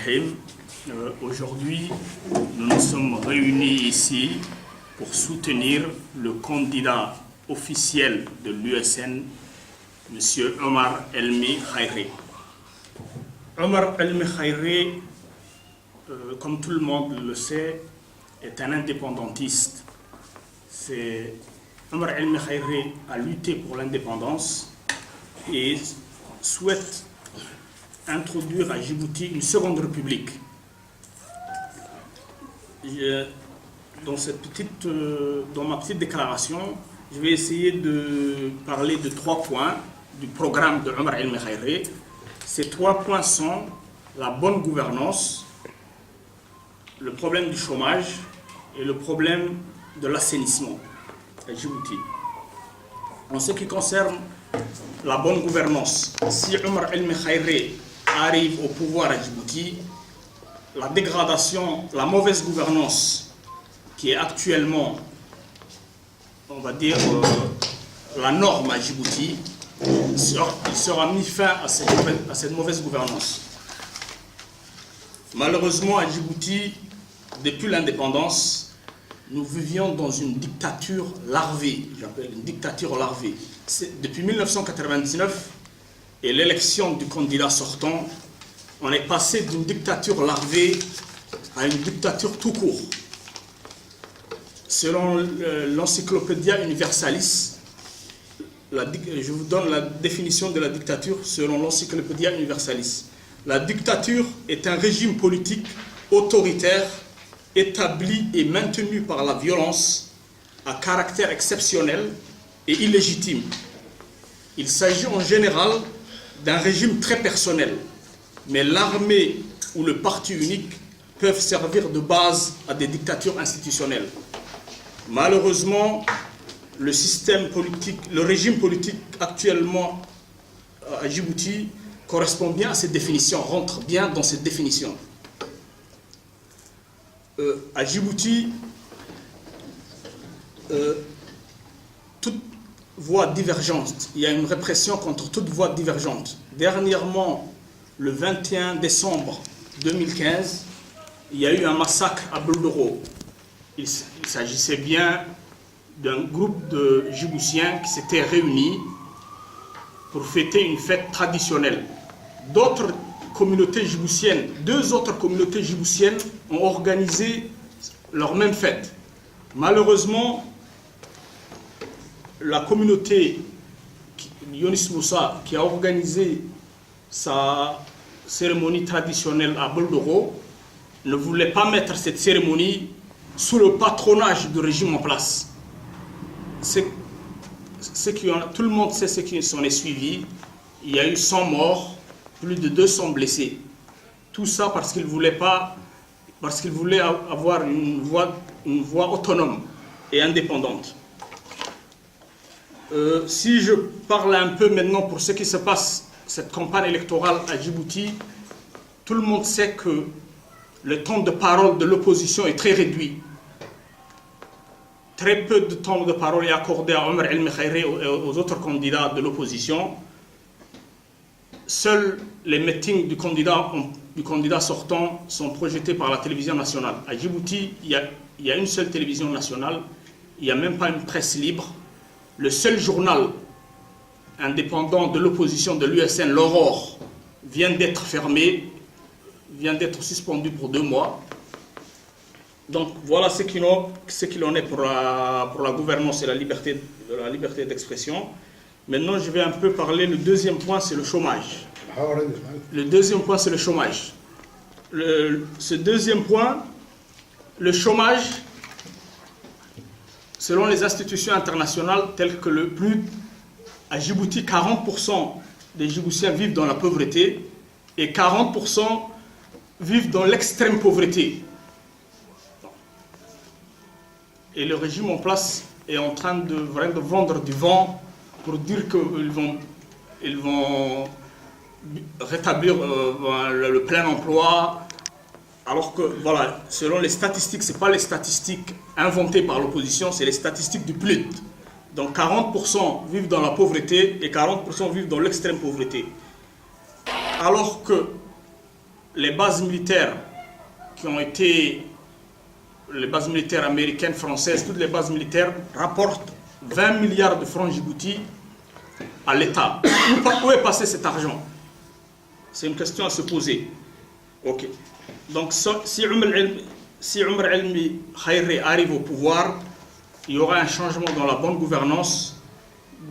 Rahim. Aujourd'hui, nous nous sommes réunis ici pour soutenir le candidat officiel de l'USN, M. Omar Elmi Khairi. Omar Elmi Khairi, comme tout le monde le sait, est un indépendantiste. Omar Elmi Khairi a lutté pour l'indépendance et souhaite introduire à Djibouti une seconde république. Dans ma petite déclaration, je vais essayer de parler de 3 points du programme de Omar Elmi Khairi. Ces 3 points sont la bonne gouvernance, le problème du chômage et le problème de l'assainissement à Djibouti. En ce qui concerne la bonne gouvernance, si Omar Elmi Khairi arrive au pouvoir à Djibouti, la dégradation, la mauvaise gouvernance qui est actuellement, on va dire, la norme à Djibouti, il sera mis fin à cette mauvaise gouvernance. Malheureusement, à Djibouti, depuis l'indépendance, nous vivions dans une dictature larvée, j'appelle une dictature larvée. Depuis 1999 et l'élection du candidat sortant, on est passé d'une dictature larvée à une dictature tout court. Selon l'Encyclopédia Universalis, je vous donne la définition de la dictature selon l'Encyclopédia Universalis. La dictature est un régime politique autoritaire établi et maintenu par la violence à caractère exceptionnel et illégitime. Il s'agit en général d'un régime très personnel, mais l'armée ou le parti unique peuvent servir de base à des dictatures institutionnelles. Malheureusement, le régime politique actuellement à Djibouti correspond bien à cette définition, rentre bien dans cette définition. À Djibouti, toute voie divergente, il y a une répression contre toute voie divergente. Dernièrement, le 21 décembre 2015, il y a eu un massacre à Boldoro. Il s'agissait bien d'un groupe de Djiboutiens qui s'étaient réunis pour fêter une fête traditionnelle. D'autres communautés djiboutiennes, 2 autres communautés djiboutiennes ont organisé leur même fête. Malheureusement, la communauté Yonis Moussa, qui a organisé sa cérémonie traditionnelle à Boldoro, ne voulait pas mettre cette cérémonie sous le patronage du régime en place. Tout le monde sait ce qui s'en est suivi. Il y a eu 100 morts, plus de 200 blessés. Tout ça parce qu'ils voulaient avoir une voie autonome et indépendante. Si je parle un peu maintenant pour ce qui se passe, cette campagne électorale à Djibouti, tout le monde sait que le temps de parole de l'opposition est très réduit. Très peu de temps de parole est accordé à Omar Elmi Khairi et aux autres candidats de l'opposition. Seuls les meetings du candidat sortant sont projetés par la télévision nationale. À Djibouti, il y a une seule télévision nationale, il n'y a même pas une presse libre. Le seul journal indépendant de l'opposition de l'USN, l'Aurore, vient d'être fermé, vient d'être suspendu pour 2 mois. Donc voilà ce qu'il en est pour la gouvernance et la liberté d'expression. Maintenant, je vais un peu parler, le deuxième point, c'est le chômage. Le deuxième point, c'est le chômage. Ce deuxième point, le chômage, selon les institutions internationales telles que le PNUD, à Djibouti, 40% des Djiboutiens vivent dans la pauvreté et 40% vivent dans l'extrême pauvreté. Et le régime en place est en train de vraiment vendre du vent pour dire qu'ils vont rétablir le plein emploi, alors que, voilà, selon les statistiques, ce n'est pas les statistiques inventées par l'opposition, c'est les statistiques du PNUD. Donc 40% vivent dans la pauvreté et 40% vivent dans l'extrême pauvreté. Alors que les bases militaires qui ont été, les bases militaires américaines, françaises, toutes les bases militaires rapportent 20 milliards de francs Djibouti à l'État. Où est passé cet argent? C'est une question à se poser. Ok. Donc si Oumar Elmi Khairé arrive au pouvoir, il y aura un changement dans la bonne gouvernance,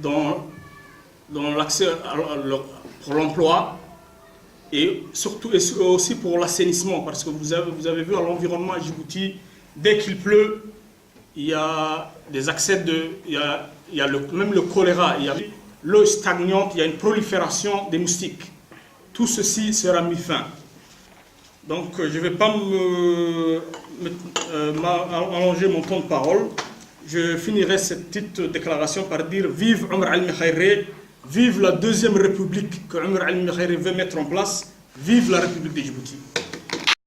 dans l'accès pour l'emploi et surtout et aussi pour l'assainissement, parce que vous avez vu à l'environnement à Djibouti, dès qu'il pleut, il y a des accès il y a même le choléra, il y a l'eau stagnante, il y a une prolifération des moustiques. Tout ceci sera mis fin. Donc je ne vais pas allonger mon temps de parole. Je finirai cette petite déclaration par dire vive Oumar Elmi Khairé, vive la deuxième république que Oumar Elmi Khairé veut mettre en place, vive la République de Djibouti.